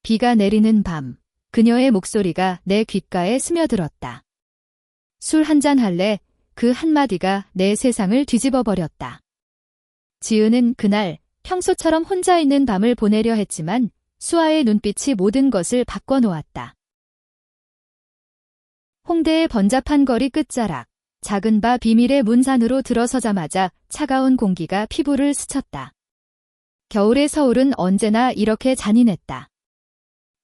비가 내리는 밤, 그녀의 목소리가 내 귓가에 스며들었다. 술 한잔 할래? 그 한마디가 내 세상을 뒤집어 버렸다. 지은은 그날 평소처럼 혼자 있는 밤을 보내려 했지만 수아의 눈빛이 모든 것을 바꿔놓았다. 홍대의 번잡한 거리 끝자락, 작은 바 비밀의 문산으로 들어서자마자 차가운 공기가 피부를 스쳤다. 겨울의 서울은 언제나 이렇게 잔인했다.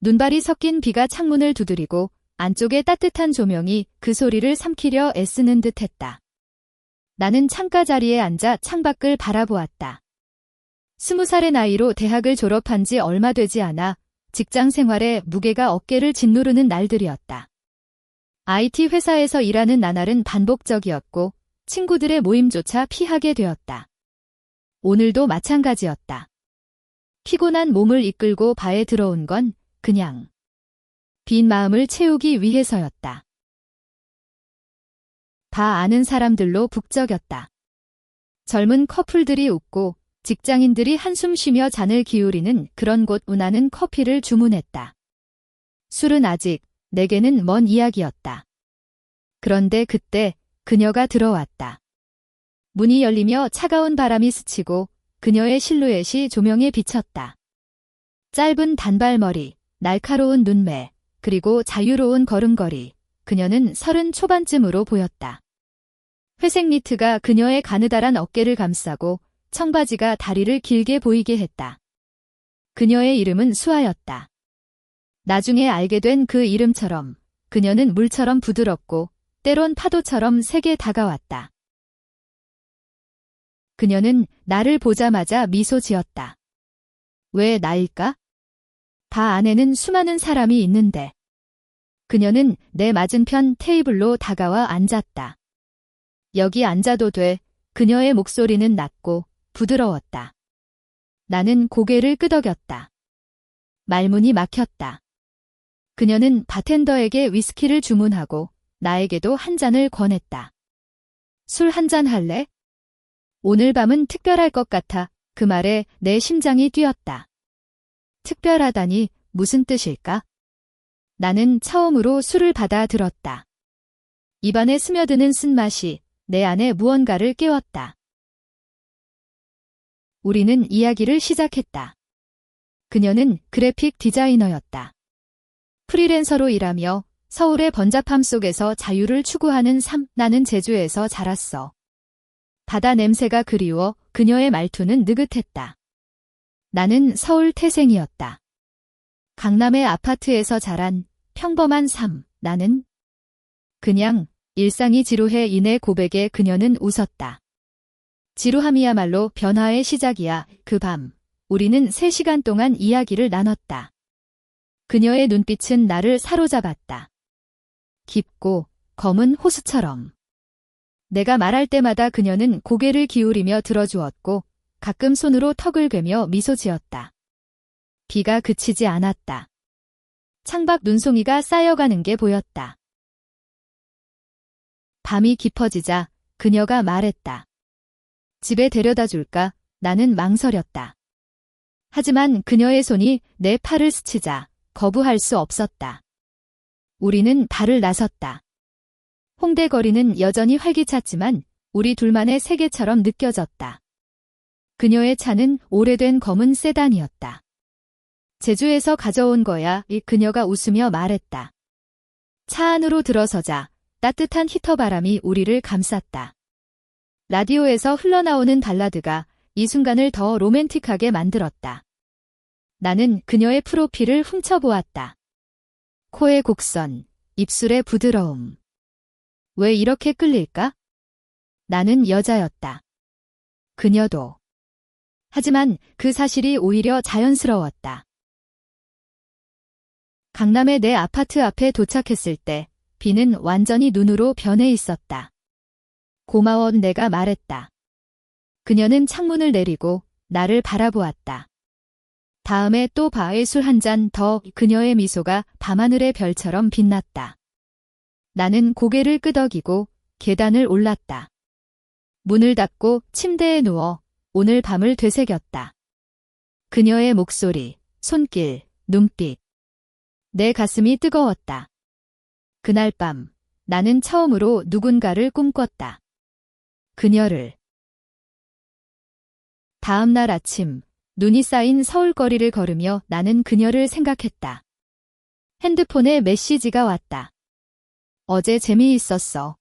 눈발이 섞인 비가 창문을 두드리고 안쪽에 따뜻한 조명이 그 소리를 삼키려 애쓰는 듯했다. 나는 창가 자리에 앉아 창밖을 바라보았다. 20살의 나이로 대학을 졸업한 지 얼마 되지 않아 직장 생활에 무게가 어깨를 짓누르는 날들이었다. IT 회사에서 일하는 나날은 반복적이었고 친구들의 모임조차 피하게 되었다. 오늘도 마찬가지였다. 피곤한 몸을 이끌고 바에 들어온 건 그냥 빈 마음을 채우기 위해서였다. 바 아는 사람들로 북적였다. 젊은 커플들이 웃고 직장인들이 한숨 쉬며 잔을 기울이는 그런 곳 운하는 커피를 주문했다. 술은 아직 내게는 먼 이야기였다. 그런데 그때 그녀가 들어왔다. 문이 열리며 차가운 바람이 스치고 그녀의 실루엣이 조명에 비쳤다. 짧은 단발머리, 날카로운 눈매, 그리고 자유로운 걸음걸이. 그녀는 30 초반쯤으로 보였다. 회색 니트가 그녀의 가느다란 어깨를 감싸고 청바지가 다리를 길게 보이게 했다. 그녀의 이름은 수아였다. 나중에 알게 된 그 이름처럼 그녀는 물처럼 부드럽고 때론 파도처럼 세게 다가왔다. 그녀는 나를 보자마자 미소 지었다. 왜 나일까? 바 안에는 수많은 사람이 있는데. 그녀는 내 맞은편 테이블로 다가와 앉았다. 여기 앉아도 돼. 그녀의 목소리는 낮고 부드러웠다. 나는 고개를 끄덕였다. 말문이 막혔다. 그녀는 바텐더에게 위스키를 주문하고 나에게도 한 잔을 권했다. 술 한 잔 할래? 오늘 밤은 특별할 것 같아. 그 말에 내 심장이 뛰었다. 특별하다니 무슨 뜻일까? 나는 처음으로 술을 받아 들었다. 입안에 스며드는 쓴맛이 내 안에 무언가를 깨웠다. 우리는 이야기를 시작했다. 그녀는 그래픽 디자이너였다. 프리랜서로 일하며 서울의 번잡함 속에서 자유를 추구하는 삶. 나는 제주에서 자랐어. 바다 냄새가 그리워. 그녀의 말투는 느긋했다. 나는 서울 태생이었다. 강남의 아파트에서 자란 평범한 삶. 나는 그냥 일상이 지루해. 이내 고백에 그녀는 웃었다. 지루함이야말로 변화의 시작이야. 그 밤 우리는 3시간 동안 이야기를 나눴다. 그녀의 눈빛은 나를 사로잡았다. 깊고 검은 호수처럼. 내가 말할 때마다 그녀는 고개를 기울이며 들어주었고 가끔 손으로 턱을 괴며 미소 지었다. 비가 그치지 않았다. 창밖 눈송이가 쌓여가는 게 보였다. 밤이 깊어지자 그녀가 말했다. 집에 데려다 줄까? 나는 망설였다. 하지만 그녀의 손이 내 팔을 스치자 거부할 수 없었다. 우리는 발을 나섰다. 홍대 거리는 여전히 활기찼지만 우리 둘만의 세계처럼 느껴졌다. 그녀의 차는 오래된 검은 세단이었다. 제주에서 가져온 거야. 그녀가 웃으며 말했다. 차 안으로 들어서자 따뜻한 히터 바람이 우리를 감쌌다. 라디오에서 흘러나오는 발라드가 이 순간을 더 로맨틱하게 만들었다. 나는 그녀의 프로필을 훔쳐보았다. 코의 곡선, 입술의 부드러움. 왜 이렇게 끌릴까? 나는 여자였다. 그녀도. 하지만 그 사실이 오히려 자연스러웠다. 강남의 내 아파트 앞에 도착했을 때 비는 완전히 눈으로 변해 있었다. 고마워. 내가 말했다. 그녀는 창문을 내리고 나를 바라보았다. 다음에 또 바에 술 한 잔 더. 그녀의 미소가 밤하늘의 별처럼 빛났다. 나는 고개를 끄덕이고 계단을 올랐다. 문을 닫고 침대에 누워 오늘 밤을 되새겼다. 그녀의 목소리, 손길, 눈빛. 내 가슴이 뜨거웠다. 그날 밤, 나는 처음으로 누군가를 꿈꿨다. 그녀를. 다음 날 아침, 눈이 쌓인 서울거리를 걸으며 나는 그녀를 생각했다. 핸드폰에 메시지가 왔다. 어제 재미있었어.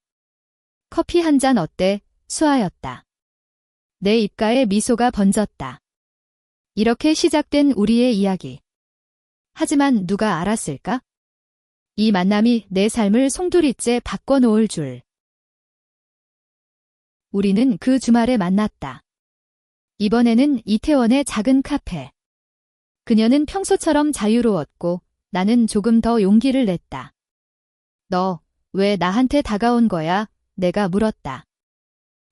커피 한 잔 어때? 수아였다. 내 입가에 미소가 번졌다. 이렇게 시작된 우리의 이야기. 하지만 누가 알았을까? 이 만남이 내 삶을 송두리째 바꿔놓을 줄. 우리는 그 주말에 만났다. 이번에는 이태원의 작은 카페. 그녀는 평소처럼 자유로웠고 나는 조금 더 용기를 냈다. 너, 왜 나한테 다가온 거야? 내가 물었다.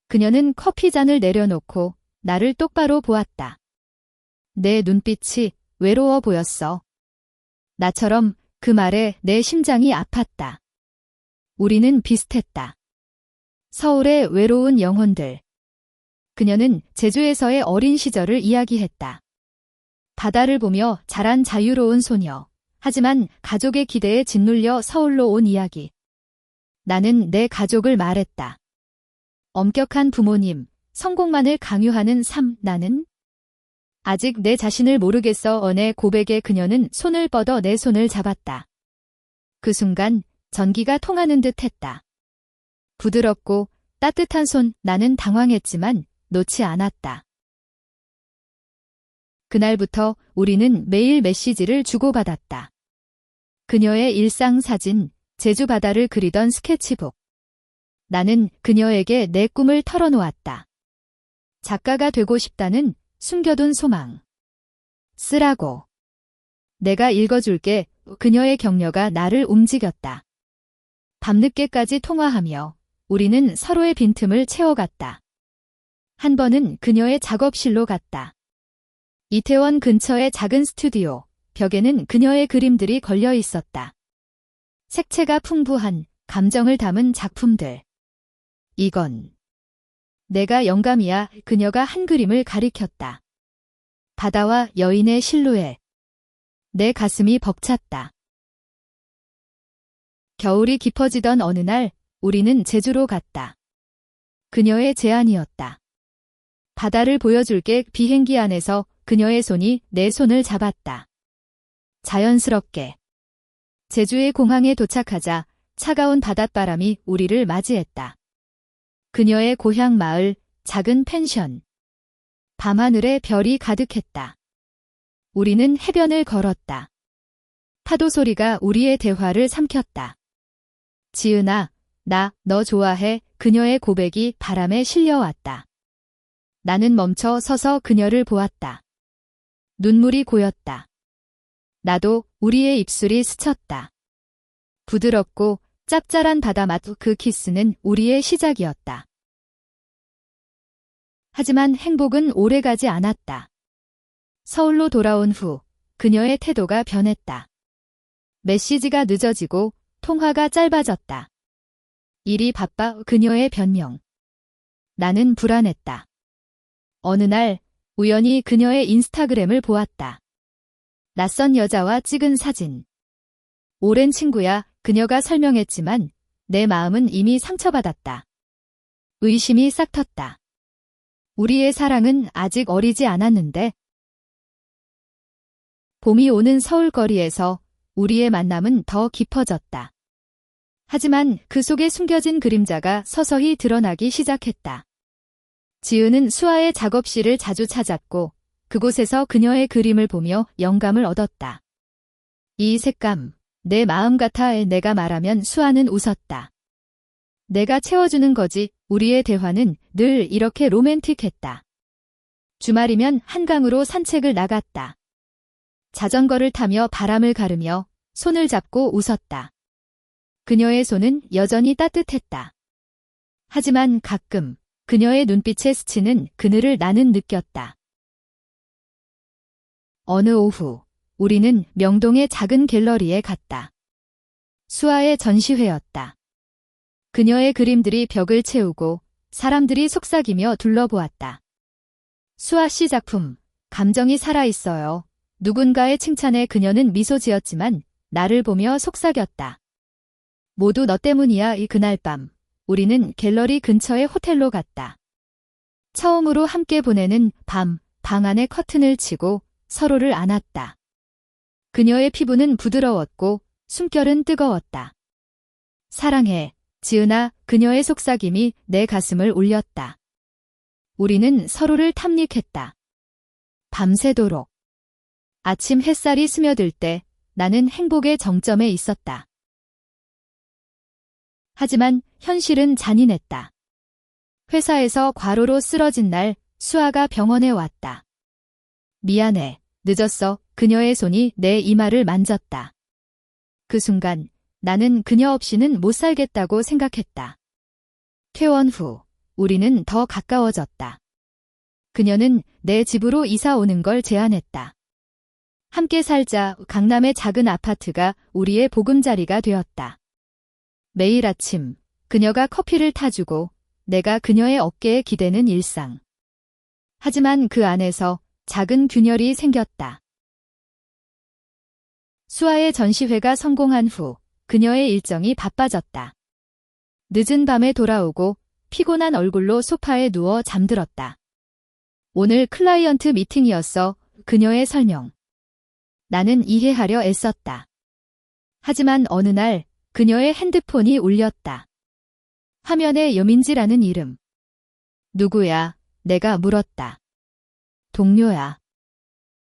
그녀는 커피 잔을 내려놓고 나를 똑바로 보았다. 내 눈빛이 외로워 보였어. 나처럼 그 말에 내 심장이 아팠다. 우리는 비슷했다. 서울의 외로운 영혼들. 그녀는 제주에서의 어린 시절을 이야기했다. 바다를 보며 자란 자유로운 소녀. 하지만 가족의 기대에 짓눌려 서울로 온 이야기. 나는 내 가족을 말했다. 엄격한 부모님, 성공만을 강요하는 삶. 나는 아직 내 자신을 모르겠어. 내 고백에 그녀는 손을 뻗어 내 손을 잡았다. 그 순간 전기가 통하는 듯 했다. 부드럽고 따뜻한 손. 나는 당황했지만 놓지 않았다. 그날부터 우리는 매일 메시지를 주고받았다. 그녀의 일상 사진, 제주 바다를 그리던 스케치북. 나는 그녀에게 내 꿈을 털어놓았다. 작가가 되고 싶다는 숨겨둔 소망. 쓰라고. 내가 읽어줄게. 그녀의 격려가 나를 움직였다. 밤늦게까지 통화하며 우리는 서로의 빈틈을 채워갔다. 한 번은 그녀의 작업실로 갔다. 이태원 근처의 작은 스튜디오, 벽에는 그녀의 그림들이 걸려 있었다. 색채가 풍부한 감정을 담은 작품들. 이건 내가 영감이야. 그녀가 한 그림을 가리켰다. 바다와 여인의 실루엣. 내 가슴이 벅찼다. 겨울이 깊어지던 어느 날 우리는 제주로 갔다. 그녀의 제안이었다. 바다를 보여줄게. 비행기 안에서 그녀의 손이 내 손을 잡았다. 자연스럽게. 제주의 공항에 도착하자 차가운 바닷바람이 우리를 맞이했다. 그녀의 고향 마을, 작은 펜션. 밤하늘에 별이 가득했다. 우리는 해변을 걸었다. 파도 소리가 우리의 대화를 삼켰다. 지은아, 나 너 좋아해. 그녀의 고백이 바람에 실려왔다. 나는 멈춰 서서 그녀를 보았다. 눈물이 고였다. 나도. 우리의 입술이 스쳤다. 부드럽고 짭짤한 바다맛. 그 키스는 우리의 시작이었다. 하지만 행복은 오래가지 않았다. 서울로 돌아온 후 그녀의 태도가 변했다. 메시지가 늦어지고 통화가 짧아졌다. 일이 바빠. 그녀의 변명. 나는 불안했다. 어느 날 우연히 그녀의 인스타그램을 보았다. 낯선 여자와 찍은 사진. 오랜 친구야. 그녀가 설명했지만 내 마음은 이미 상처받았다. 의심이 싹 텄다. 우리의 사랑은 아직 어리지 않았는데. 봄이 오는 서울거리에서 우리의 만남은 더 깊어졌다. 하지만 그 속에 숨겨진 그림자가 서서히 드러나기 시작했다. 지은은 수아의 작업실을 자주 찾았고 그곳에서 그녀의 그림을 보며 영감을 얻었다. 이 색감, 내 마음 같아. 내가 말하면 수아는 웃었다. 내가 채워주는 거지. 우리의 대화는 늘 이렇게 로맨틱했다. 주말이면 한강으로 산책을 나갔다. 자전거를 타며 바람을 가르며 손을 잡고 웃었다. 그녀의 손은 여전히 따뜻했다. 하지만 가끔 그녀의 눈빛에 스치는 그늘을 나는 느꼈다. 어느 오후 우리는 명동의 작은 갤러리에 갔다. 수아의 전시회였다. 그녀의 그림들이 벽을 채우고 사람들이 속삭이며 둘러보았다. 수아 씨 작품, 감정이 살아있어요. 누군가의 칭찬에 그녀는 미소 지었지만 나를 보며 속삭였다. 모두 너 때문이야. 그날 밤 우리는 갤러리 근처의 호텔로 갔다. 처음으로 함께 보내는 밤, 방 안에 커튼을 치고 서로를 안았다. 그녀의 피부는 부드러웠고 숨결은 뜨거웠다. 사랑해, 지은아. 그녀의 속삭임이 내 가슴을 울렸다. 우리는 서로를 탐닉했다. 밤새도록. 아침 햇살이 스며들 때 나는 행복의 정점에 있었다. 하지만 현실은 잔인했다. 회사에서 과로로 쓰러진 날 수아가 병원에 왔다. 미안해, 늦었어. 그녀의 손이 내 이마를 만졌다. 그 순간 나는 그녀 없이는 못 살겠다고 생각했다. 퇴원 후 우리는 더 가까워졌다. 그녀는 내 집으로 이사 오는 걸 제안했다. 함께 살자. 강남의 작은 아파트가 우리의 보금자리가 되었다. 매일 아침 그녀가 커피를 타주고 내가 그녀의 어깨에 기대는 일상. 하지만 그 안에서 작은 균열이 생겼다. 수아의 전시회가 성공한 후 그녀의 일정이 바빠졌다. 늦은 밤에 돌아오고 피곤한 얼굴로 소파에 누워 잠들었다. 오늘 클라이언트 미팅이었어. 그녀의 설명. 나는 이해하려 애썼다. 하지만 어느 날 그녀의 핸드폰이 울렸다. 화면에 여민지라는 이름. 누구야? 내가 물었다. 동료야.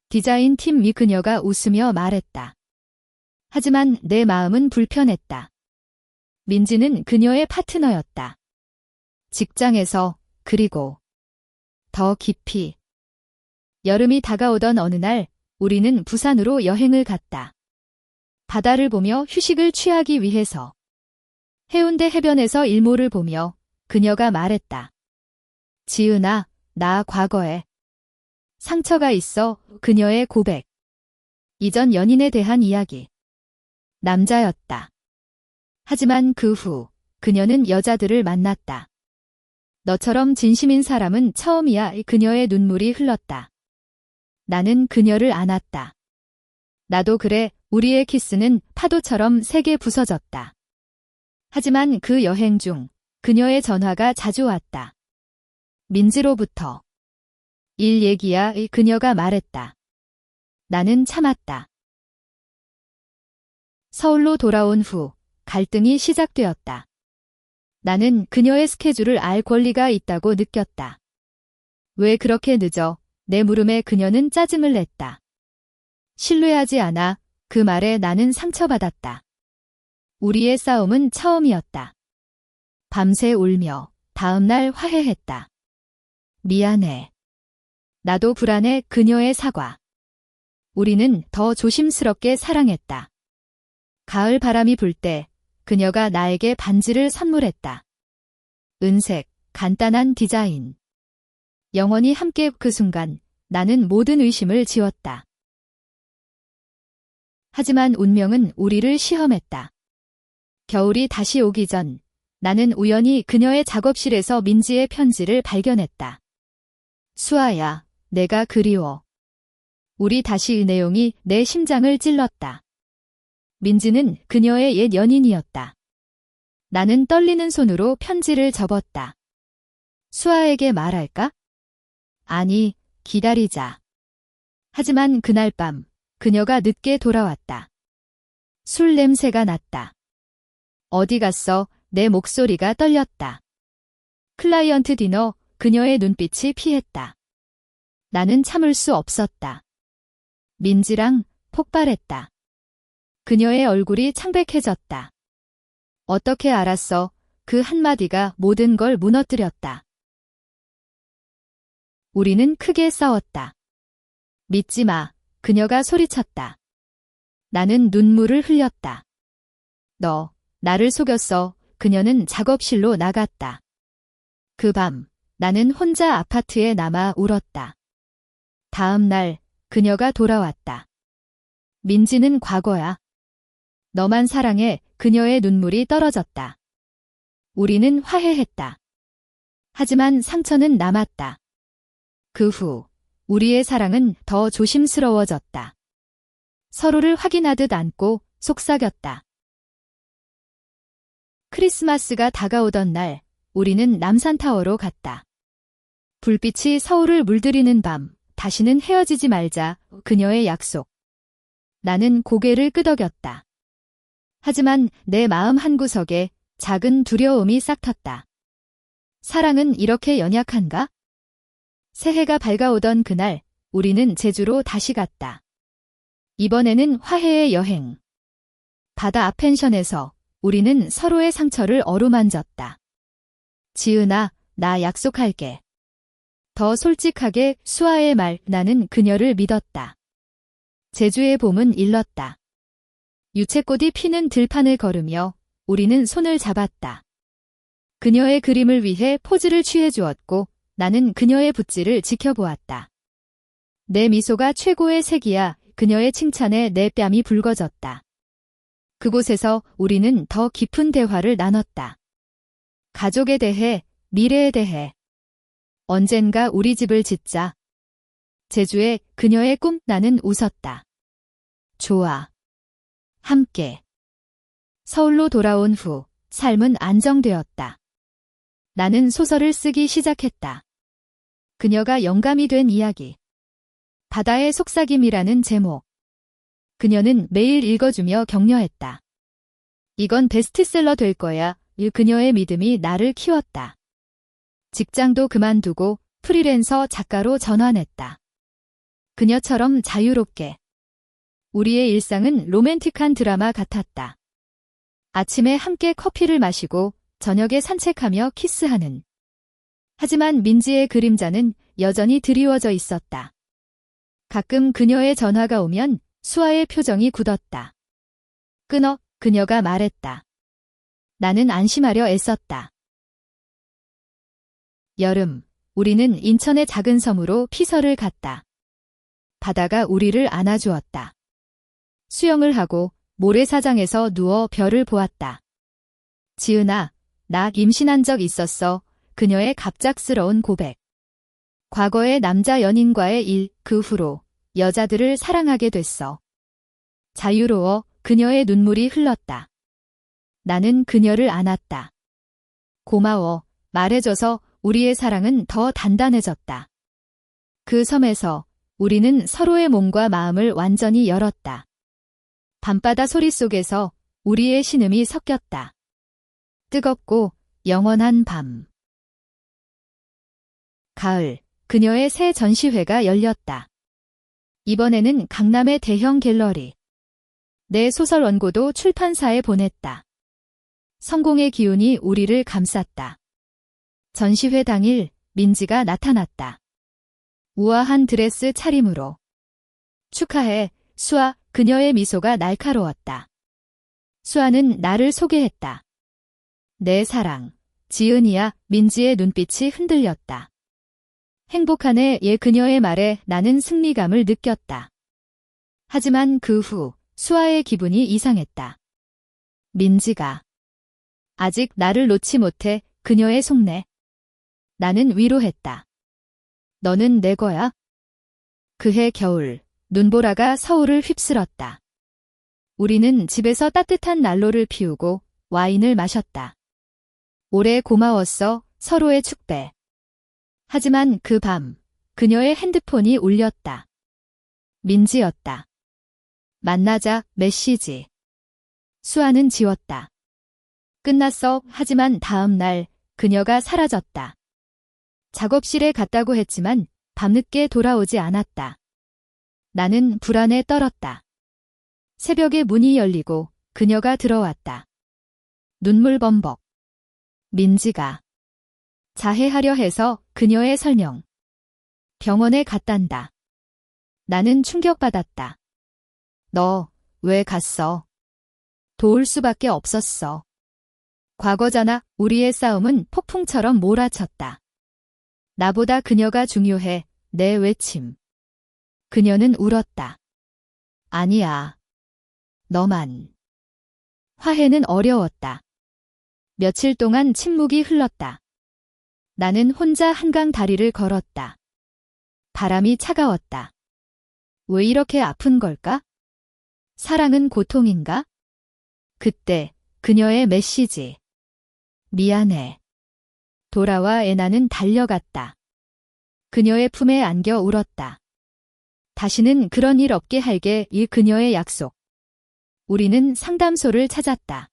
디자인 팀 위. 그녀가 웃으며 말했다. 하지만 내 마음은 불편했다. 민지는 그녀의 파트너였다. 직장에서, 그리고 더 깊이. 여름이 다가오던 어느 날 우리는 부산으로 여행을 갔다. 바다를 보며 휴식을 취하기 위해서. 해운대 해변에서 일몰을 보며 그녀가 말했다. 지은아, 나 과거에 상처가 있어. 그녀의 고백. 이전 연인에 대한 이야기. 남자였다. 하지만 그 후 그녀는 여자들을 만났다. 너처럼 진심인 사람은 처음이야. 그녀의 눈물이 흘렀다. 나는 그녀를 안았다. 나도 그래. 우리의 키스는 파도처럼 세게 부서졌다. 하지만 그 여행 중 그녀의 전화가 자주 왔다. 민지로부터. 일 얘기야. 그녀가 말했다. 나는 참았다. 서울로 돌아온 후 갈등이 시작되었다. 나는 그녀의 스케줄을 알 권리가 있다고 느꼈다. 왜 그렇게 늦어? 내 물음에 그녀는 짜증을 냈다. 신뢰하지 않아. 그 말에 나는 상처받았다. 우리의 싸움은 처음이었다. 밤새 울며 다음날 화해했다. 미안해. 나도 불안해. 그녀의 사과. 우리는 더 조심스럽게 사랑했다. 가을 바람이 불 때 그녀가 나에게 반지를 선물했다. 은색, 간단한 디자인. 영원히 함께. 그 순간 나는 모든 의심을 지웠다. 하지만 운명은 우리를 시험했다. 겨울이 다시 오기 전 나는 우연히 그녀의 작업실에서 민지의 편지를 발견했다. 수아야, 내가 그리워. 우리 다시. 이 내용이 내 심장을 찔렀다. 민지는 그녀의 옛 연인이었다. 나는 떨리는 손으로 편지를 접었다. 수아에게 말할까? 아니, 기다리자. 하지만 그날 밤 그녀가 늦게 돌아왔다. 술 냄새가 났다. 어디 갔어? 내 목소리가 떨렸다. 클라이언트 디너. 그녀의 눈빛이 피했다. 나는 참을 수 없었다. 민지랑 폭발했다. 그녀의 얼굴이 창백해졌다. 어떻게 알았어? 그 한마디가 모든 걸 무너뜨렸다. 우리는 크게 싸웠다. 믿지 마. 그녀가 소리쳤다. 나는 눈물을 흘렸다. 너, 나를 속였어. 그녀는 작업실로 나갔다. 그 밤, 나는 혼자 아파트에 남아 울었다. 다음 날, 그녀가 돌아왔다. 민지는 과거야. 너만 사랑해. 그녀의 눈물이 떨어졌다. 우리는 화해했다. 하지만 상처는 남았다. 그 후, 우리의 사랑은 더 조심스러워졌다. 서로를 확인하듯 안고 속삭였다. 크리스마스가 다가오던 날, 우리는 남산타워로 갔다. 불빛이 서울을 물들이는 밤, 다시는 헤어지지 말자, 그녀의 약속. 나는 고개를 끄덕였다. 하지만 내 마음 한구석에 작은 두려움이 싹 텄다. 사랑은 이렇게 연약한가? 새해가 밝아오던 그날, 우리는 제주로 다시 갔다. 이번에는 화해의 여행. 바다 앞 펜션에서 우리는 서로의 상처를 어루만졌다. 지은아, 나 약속할게. 더 솔직하게 수아의 말, 나는 그녀를 믿었다. 제주의 봄은 일렀다. 유채꽃이 피는 들판을 걸으며 우리는 손을 잡았다. 그녀의 그림을 위해 포즈를 취해주었고 나는 그녀의 붓질을 지켜보았다. 내 미소가 최고의 색이야. 그녀의 칭찬에 내 뺨이 붉어졌다. 그곳에서 우리는 더 깊은 대화를 나눴다. 가족에 대해, 미래에 대해. 언젠가 우리 집을 짓자. 제주의 그녀의 꿈, 나는 웃었다. 좋아. 함께. 서울로 돌아온 후 삶은 안정되었다. 나는 소설을 쓰기 시작했다. 그녀가 영감이 된 이야기. 바다의 속삭임이라는 제목. 그녀는 매일 읽어주며 격려했다. 이건 베스트셀러 될 거야. 그녀의 믿음이 나를 키웠다. 직장도 그만두고 프리랜서 작가로 전환했다. 그녀처럼 자유롭게. 우리의 일상은 로맨틱한 드라마 같았다. 아침에 함께 커피를 마시고 저녁에 산책하며 키스하는. 하지만 민지의 그림자는 여전히 드리워져 있었다. 가끔 그녀의 전화가 오면 수아의 표정이 굳었다. 끊어, 그녀가 말했다. 나는 안심하려 애썼다. 여름, 우리는 인천의 작은 섬으로 피서를 갔다. 바다가 우리를 안아주었다. 수영을 하고 모래사장에서 누워 별을 보았다. 지은아, 나 임신한 적 있었어. 그녀의 갑작스러운 고백. 과거의 남자 연인과의 일, 그 후로 여자들을 사랑하게 됐어. 자유로워. 그녀의 눈물이 흘렀다. 나는 그녀를 안았다. 고마워. 말해줘서 우리의 사랑은 더 단단해졌다. 그 섬에서 우리는 서로의 몸과 마음을 완전히 열었다. 밤바다 소리 속에서 우리의 신음이 섞였다. 뜨겁고 영원한 밤. 가을, 그녀의 새 전시회가 열렸다. 이번에는 강남의 대형 갤러리. 내 소설 원고도 출판사에 보냈다. 성공의 기운이 우리를 감쌌다. 전시회 당일 민지가 나타났다. 우아한 드레스 차림으로. 축하해, 수아. 그녀의 미소가 날카로웠다. 수아는 나를 소개했다. 내 사랑, 지은이야. 민지의 눈빛이 흔들렸다. 행복하네. 그녀의 말에 나는 승리감을 느꼈다. 하지만 그 후 수아의 기분이 이상했다. 민지가 아직 나를 놓지 못해. 그녀의 속내. 나는 위로했다. 너는 내 거야. 그해 겨울, 눈보라가 서울을 휩쓸었다. 우리는 집에서 따뜻한 난로를 피우고 와인을 마셨다. 올해 고마웠어. 서로의 축배. 하지만 그 밤, 그녀의 핸드폰이 울렸다. 민지였다. 만나자. 메시지. 수아는 지웠다. 끝났어. 하지만 다음 날 그녀가 사라졌다. 작업실에 갔다고 했지만 밤늦게 돌아오지 않았다. 나는 불안에 떨었다. 새벽에 문이 열리고 그녀가 들어왔다. 눈물 범벅. 민지가 자해하려 해서. 그녀의 설명. 병원에 갔단다. 나는 충격받았다. 너 왜 갔어? 도울 수밖에 없었어. 과거잖아. 우리의 싸움은 폭풍처럼 몰아쳤다. 나보다 그녀가 중요해. 내 외침. 그녀는 울었다. 아니야. 너만. 화해는 어려웠다. 며칠 동안 침묵이 흘렀다. 나는 혼자 한강 다리를 걸었다. 바람이 차가웠다. 왜 이렇게 아픈 걸까? 사랑은 고통인가? 그때 그녀의 메시지. 미안해. 돌아와 애나는 달려갔다. 그녀의 품에 안겨 울었다. 다시는 그런 일 없게 할게 이 그녀의 약속. 우리는 상담소를 찾았다.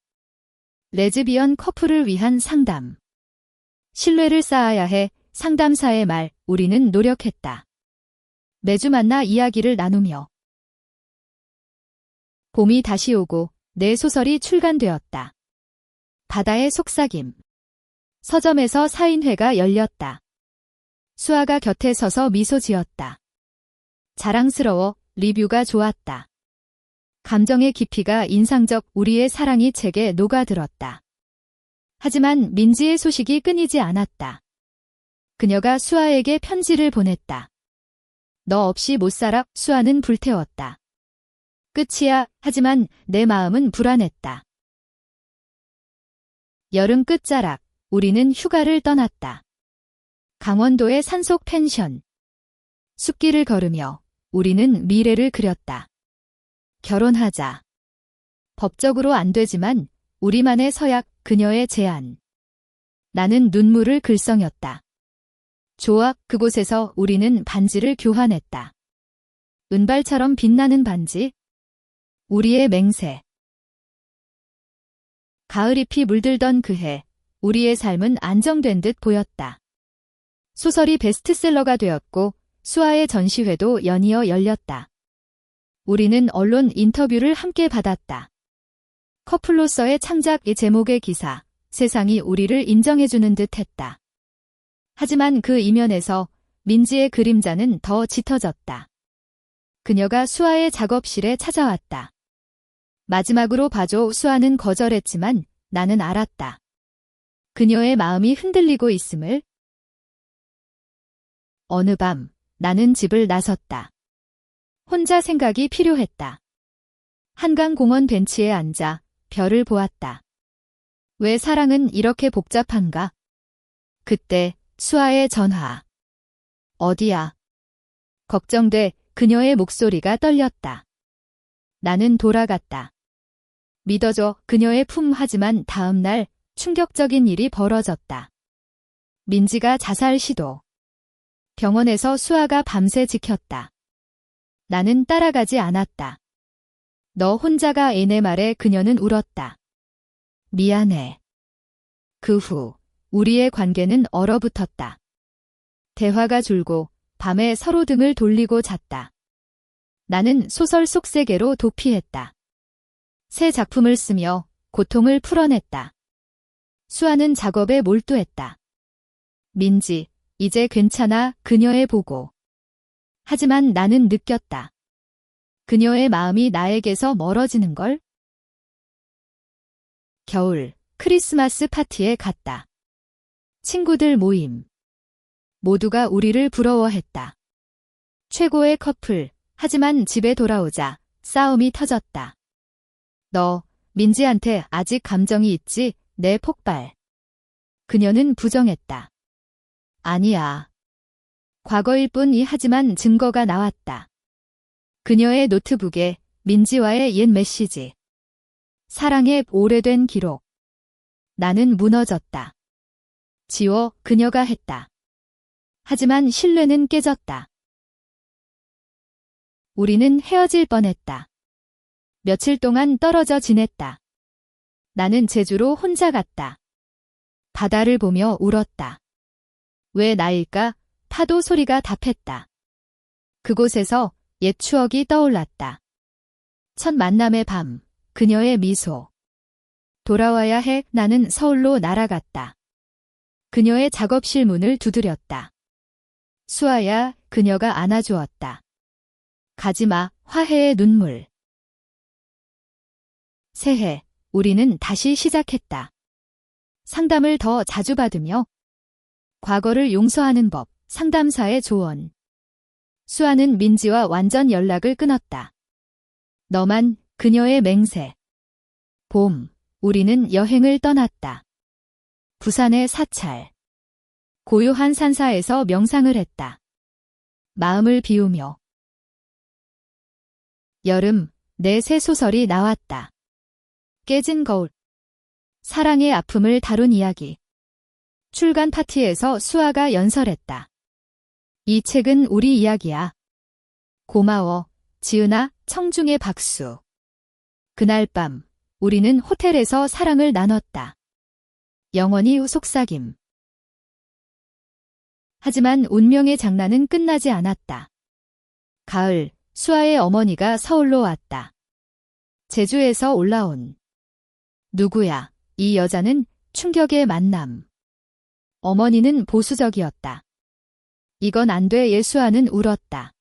레즈비언 커플을 위한 상담. 신뢰를 쌓아야 해 상담사의 말, 우리는 노력했다. 매주 만나 이야기를 나누며. 봄이 다시 오고 내 소설이 출간되었다. 바다의 속삭임. 서점에서 사인회가 열렸다. 수아가 곁에 서서 미소 지었다. 자랑스러워, 리뷰가 좋았다. 감정의 깊이가 인상적, 우리의 사랑이 책에 녹아들었다. 하지만 민지의 소식이 끊이지 않았다. 그녀가 수아에게 편지를 보냈다. 너 없이 못 살아. 수아는 불태웠다. 끝이야. 하지만 내 마음은 불안했다. 여름 끝자락, 우리는 휴가를 떠났다. 강원도의 산속 펜션. 숲길을 걸으며 우리는 미래를 그렸다. 결혼하자. 법적으로 안 되지만 우리만의 서약, 그녀의 제안. 나는 눈물을 글썽였다. 좋아. 그곳에서 우리는 반지를 교환했다. 은발처럼 빛나는 반지. 우리의 맹세. 가을잎이 물들던 그 해, 우리의 삶은 안정된 듯 보였다. 소설이 베스트셀러가 되었고 수아의 전시회도 연이어 열렸다. 우리는 언론 인터뷰를 함께 받았다. 커플로서의 창작의 제목의 기사, 세상이 우리를 인정해주는 듯 했다. 하지만 그 이면에서 민지의 그림자는 더 짙어졌다. 그녀가 수아의 작업실에 찾아왔다. 마지막으로 봐줘. 수아는 거절했지만 나는 알았다. 그녀의 마음이 흔들리고 있음을. 어느 밤 나는 집을 나섰다. 혼자 생각이 필요했다. 한강공원 벤치에 앉아 별을 보았다. 왜 사랑은 이렇게 복잡한가? 그때 수아의 전화. 어디야? 걱정돼. 그녀의 목소리가 떨렸다. 나는 돌아갔다. 믿어줘. 그녀의 품. 하지만 다음 날 충격적인 일이 벌어졌다. 민지가 자살 시도. 병원에서 수아가 밤새 지켰다. 나는 따라가지 않았다. 너 혼자가 애. 내 말에 그녀는 울었다. 미안해. 그 후 우리의 관계는 얼어붙었다. 대화가 줄고 밤에 서로 등을 돌리고 잤다. 나는 소설 속 세계로 도피했다. 새 작품을 쓰며 고통을 풀어냈다. 수아는 작업에 몰두했다. 민지, 이제 괜찮아. 그녀의 보고. 하지만 나는 느꼈다. 그녀의 마음이 나에게서 멀어지는 걸. 겨울, 크리스마스 파티에 갔다. 친구들 모임. 모두가 우리를 부러워했다. 최고의 커플. 하지만 집에 돌아오자 싸움이 터졌다. 너, 민지한테 아직 감정이 있지? 내 폭발. 그녀는 부정했다. 아니야. 과거일 뿐이. 하지만 증거가 나왔다. 그녀의 노트북에 민지와의 옛 메시지. 사랑의 오래된 기록. 나는 무너졌다. 지워. 그녀가 했다. 하지만 신뢰는 깨졌다. 우리는 헤어질 뻔했다. 며칠 동안 떨어져 지냈다. 나는 제주로 혼자 갔다. 바다를 보며 울었다. 왜 나일까? 파도 소리가 답했다. 그곳에서 옛 추억이 떠올랐다. 첫 만남의 밤, 그녀의 미소. 돌아와야 해. 나는 서울로 날아갔다. 그녀의 작업실 문을 두드렸다. 수아야. 그녀가 안아주었다. 가지마. 화해의 눈물. 새해, 우리는 다시 시작했다. 상담을 더 자주 받으며 과거를 용서하는 법, 상담사의 조언. 수아는 민지와 완전 연락을 끊었다. 너만. 그녀의 맹세. 봄, 우리는 여행을 떠났다. 부산의 사찰. 고요한 산사에서 명상을 했다. 마음을 비우며. 여름, 내 새 소설이 나왔다. 깨진 거울. 사랑의 아픔을 다룬 이야기. 출간 파티에서 수아가 연설했다. 이 책은 우리 이야기야. 고마워, 지은아. 청중의 박수. 그날 밤, 우리는 호텔에서 사랑을 나눴다. 영원히 속삭임. 하지만 운명의 장난은 끝나지 않았다. 가을, 수아의 어머니가 서울로 왔다. 제주에서 올라온. 누구야? 이 여자는 충격의 만남. 어머니는 보수적이었다. 이건 안 돼. 수아는 울었다.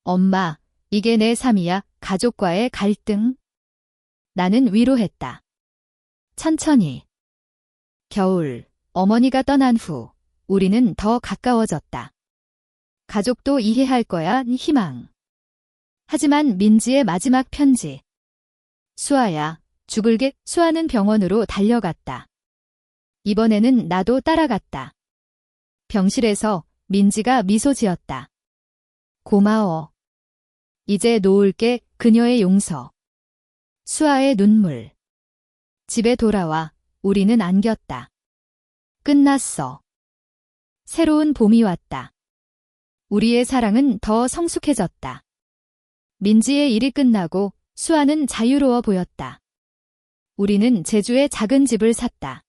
엄마, 이게 내 삶이야. 가족과의 갈등. 나는 위로했다. 천천히. 겨울, 어머니가 떠난 후 우리는 더 가까워졌다. 가족도 이해할 거야. 희망. 하지만 민지의 마지막 편지. 수아야, 죽을게. 수아는 병원으로 달려갔다. 이번에는 나도 따라갔다. 병실에서 민지가 미소 지었다. 고마워. 이제 놓을게. 그녀의 용서. 수아의 눈물. 집에 돌아와 우리는 안겼다. 끝났어. 새로운 봄이 왔다. 우리의 사랑은 더 성숙해졌다. 민지의 일이 끝나고 수아는 자유로워 보였다. 우리는 제주에 작은 집을 샀다.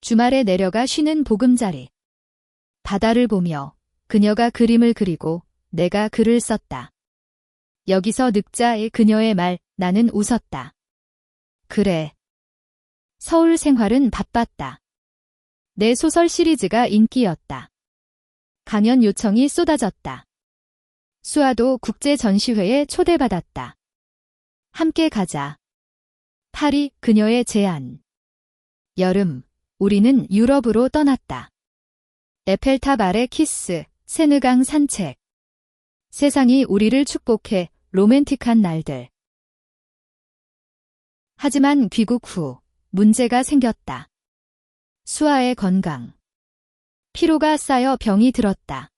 주말에 내려가 쉬는 보금자리. 바다를 보며 그녀가 그림을 그리고 내가 글을 썼다. 여기서 늙자의 그녀의 말, 나는 웃었다. 그래. 서울 생활은 바빴다. 내 소설 시리즈가 인기였다. 강연 요청이 쏟아졌다. 수아도 국제 전시회에 초대받았다. 함께 가자. 파리, 그녀의 제안. 여름, 우리는 유럽으로 떠났다. 에펠탑 아래 키스, 세느강 산책. 세상이 우리를 축복해. 로맨틱한 날들. 하지만 귀국 후 문제가 생겼다. 수아의 건강. 피로가 쌓여 병이 들었다.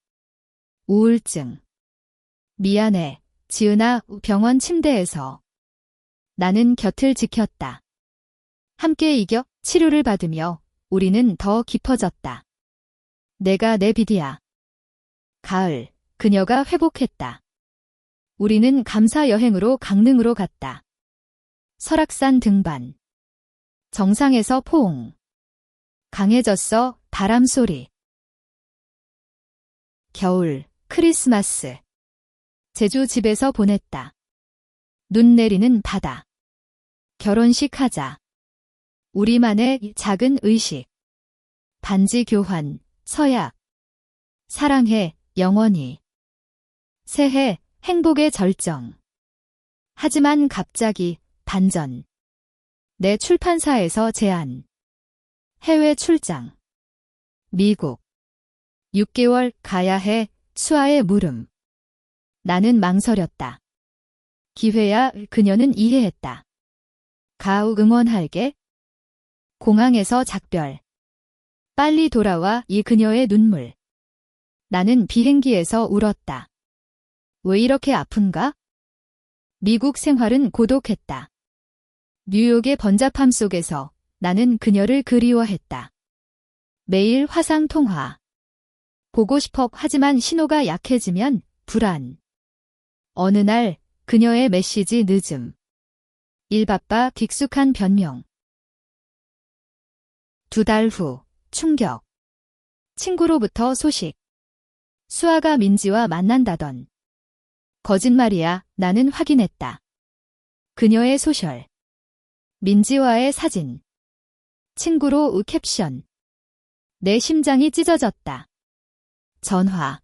우울증. 미안해, 지은아. 병원 침대에서. 나는 곁을 지켰다. 함께 이겨 치료를 받으며 우리는 더 깊어졌다. 내가 내 비디야. 가을, 그녀가 회복했다. 우리는 감사 여행으로 강릉으로 갔다. 설악산 등반. 정상에서 포옹. 강해졌어. 바람 소리. 겨울, 크리스마스. 제주 집에서 보냈다. 눈 내리는 바다. 결혼식 하자. 우리만의 작은 의식. 반지 교환, 서약. 사랑해, 영원히. 새해, 행복의 절정. 하지만 갑자기 반전. 내 출판사에서 제안. 해외 출장. 미국. 6개월 가야 해. 수아의 물음. 나는 망설였다. 기회야. 그녀는 이해했다. 가우 응원할게. 공항에서 작별. 빨리 돌아와. 이 그녀의 눈물. 나는 비행기에서 울었다. 왜 이렇게 아픈가? 미국 생활은 고독했다. 뉴욕의 번잡함 속에서 나는 그녀를 그리워했다. 매일 화상 통화. 보고 싶어. 하지만 신호가 약해지면 불안. 어느 날 그녀의 메시지 늦음. 일 바빠. 익숙한 변명. 2달 후 충격. 친구로부터 소식. 수아가 민지와 만난다던. 거짓말이야. 나는 확인했다. 그녀의 소셜. 민지와의 사진. 친구로 캡션. 내 심장이 찢어졌다. 전화.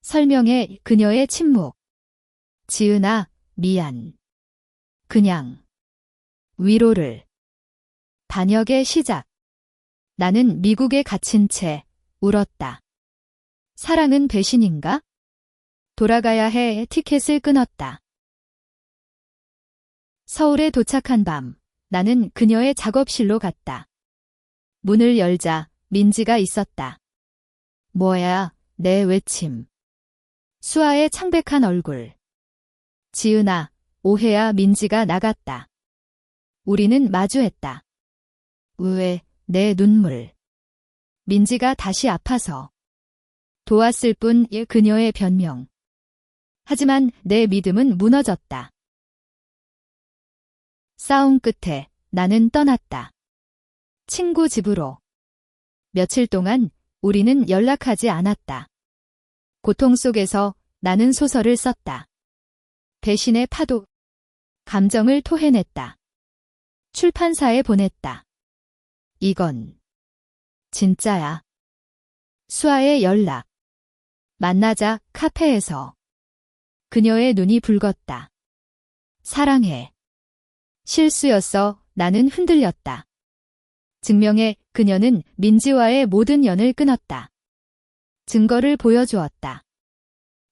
설명에 그녀의 침묵. 지은아, 미안. 그냥. 위로를. 반역의 시작. 나는 미국에 갇힌 채 울었다. 사랑은 배신인가? 돌아가야 해. 티켓을 끊었다. 서울에 도착한 밤, 나는 그녀의 작업실로 갔다. 문을 열자 민지가 있었다. 뭐야, 내 외침. 수아의 창백한 얼굴. 지은아, 오해야. 민지가 나갔다. 우리는 마주했다. 왜, 내 눈물. 민지가 다시 아파서. 도왔을 뿐 그녀의 변명. 하지만 내 믿음은 무너졌다. 싸움 끝에 나는 떠났다. 친구 집으로. 며칠 동안 우리는 연락하지 않았다. 고통 속에서 나는 소설을 썼다. 배신의 파도. 감정을 토해냈다. 출판사에 보냈다. 이건 진짜야. 수아의 연락. 만나자 카페에서. 그녀의 눈이 붉었다. 사랑해. 실수였어. 나는 흔들렸다. 증명해 그녀는 민지와의 모든 연을 끊었다. 증거를 보여주었다.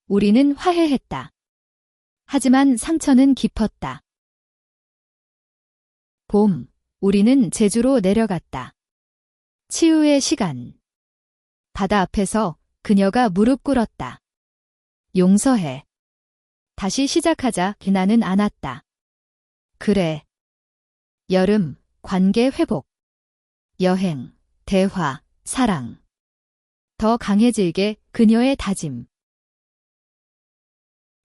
우리는 화해했다. 하지만 상처는 깊었다. 봄, 우리는 제주로 내려갔다. 치유의 시간. 바다 앞에서 그녀가 무릎 꿇었다. 용서해. 다시 시작하자. 나는 안았다. 그래. 여름, 관계 회복. 여행, 대화, 사랑. 더 강해지게 그녀의 다짐.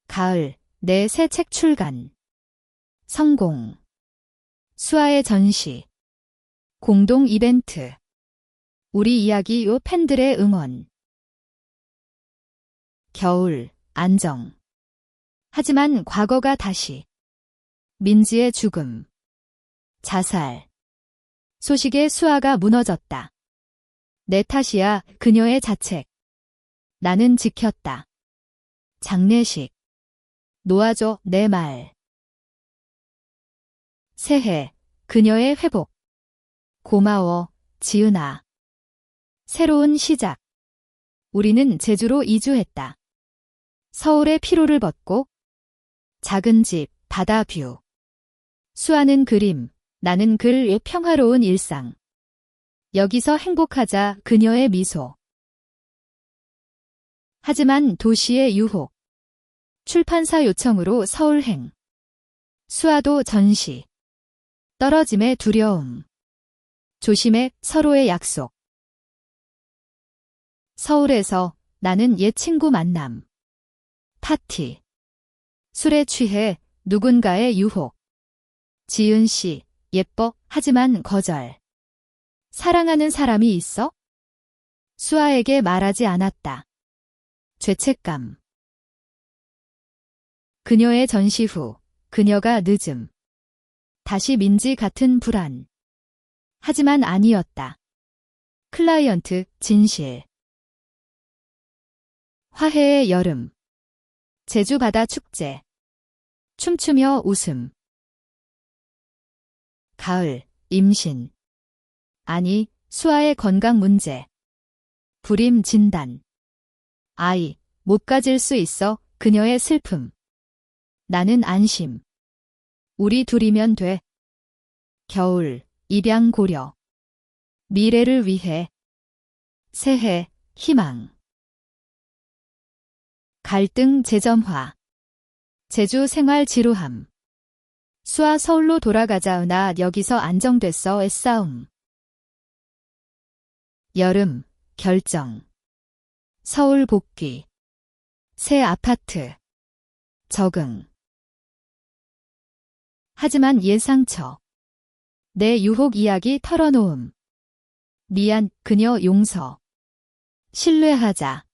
가을, 내 새 책 출간. 성공. 수아의 전시. 공동 이벤트. 우리 이야기 요 팬들의 응원. 겨울, 안정. 하지만 과거가 다시. 민지의 죽음. 자살. 소식에 수아가 무너졌다. 내 탓이야. 그녀의 자책. 나는 지켰다. 장례식. 놓아줘. 내 말. 새해. 그녀의 회복. 고마워. 지은아. 새로운 시작. 우리는 제주로 이주했다. 서울의 피로를 벗고. 작은 집, 바다 뷰. 수아는 그림, 나는 글의 평화로운 일상. 여기서 행복하자. 그녀의 미소. 하지만 도시의 유혹. 출판사 요청으로 서울행. 수아도 전시. 떨어짐의 두려움. 조심해. 서로의 약속. 서울에서 나는 옛 친구 만남. 파티. 술에 취해 누군가의 유혹. 지은 씨, 예뻐. 하지만 거절. 사랑하는 사람이 있어? 수아에게 말하지 않았다. 죄책감. 그녀의 전시 후, 그녀가 늦음. 다시 민지 같은 불안. 하지만 아니었다. 클라이언트, 진실. 화해의 여름. 제주 바다 축제. 춤추며 웃음. 가을, 임신. 아니, 수아의 건강 문제. 불임 진단. 아이, 못 가질 수 있어. 그녀의 슬픔. 나는 안심. 우리 둘이면 돼. 겨울, 입양 고려. 미래를 위해. 새해, 희망. 갈등 재점화. 제주 생활 지루함. 수아 서울로 돌아가자. 나 여기서 안정됐어. 애싸움. 여름, 결정. 서울 복귀. 새 아파트. 적응. 하지만 예상처. 내 유혹 이야기 털어놓음. 미안. 그녀 용서. 신뢰하자.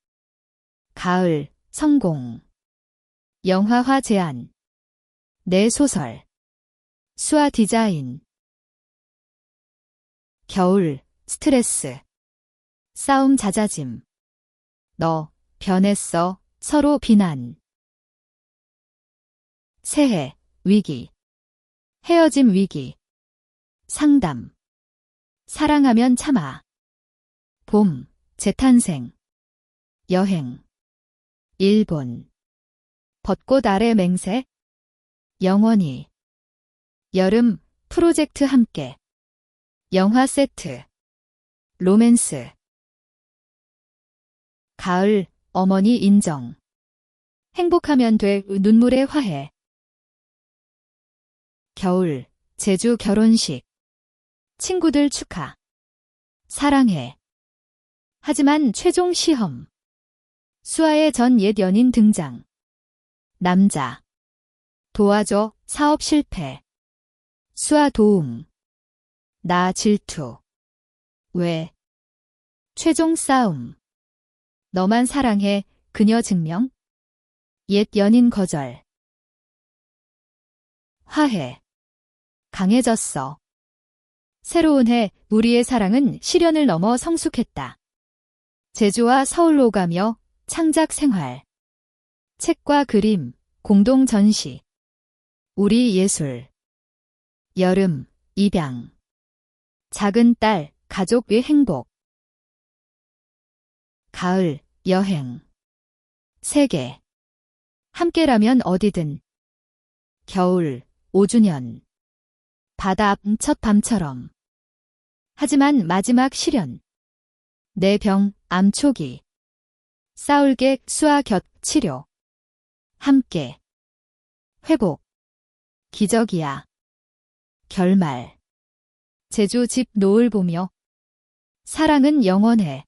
가을, 성공. 영화화 제안. 내 소설. 수아 디자인. 겨울, 스트레스. 싸움 잦아짐. 너, 변했어. 서로 비난. 새해, 위기. 헤어짐 위기. 상담. 사랑하면 참아. 봄, 재탄생. 여행. 일본. 벚꽃 아래 맹세. 영원히. 여름, 프로젝트 함께. 영화 세트. 로맨스. 가을, 어머니 인정. 행복하면 돼. 눈물의 화해. 겨울, 제주 결혼식. 친구들 축하. 사랑해. 하지만 최종 시험. 수아의 전 옛 연인 등장. 남자. 도와줘, 사업 실패. 수아 도움. 나 질투. 왜? 최종 싸움. 너만 사랑해, 그녀 증명. 옛 연인 거절. 화해. 강해졌어. 새로운 해, 우리의 사랑은 시련을 넘어 성숙했다. 제주와 서울로 가며 창작 생활. 책과 그림, 공동 전시. 우리 예술. 여름, 입양. 작은 딸, 가족의 행복. 가을, 여행. 세계. 함께라면 어디든. 겨울, 5주년. 바다 앞 첫 밤처럼. 하지만 마지막 시련. 내 병, 암 초기. 싸울게, 수아 곁 치료. 함께. 회복. 기적이야. 결말. 제주 집 노을 보며. 사랑은 영원해.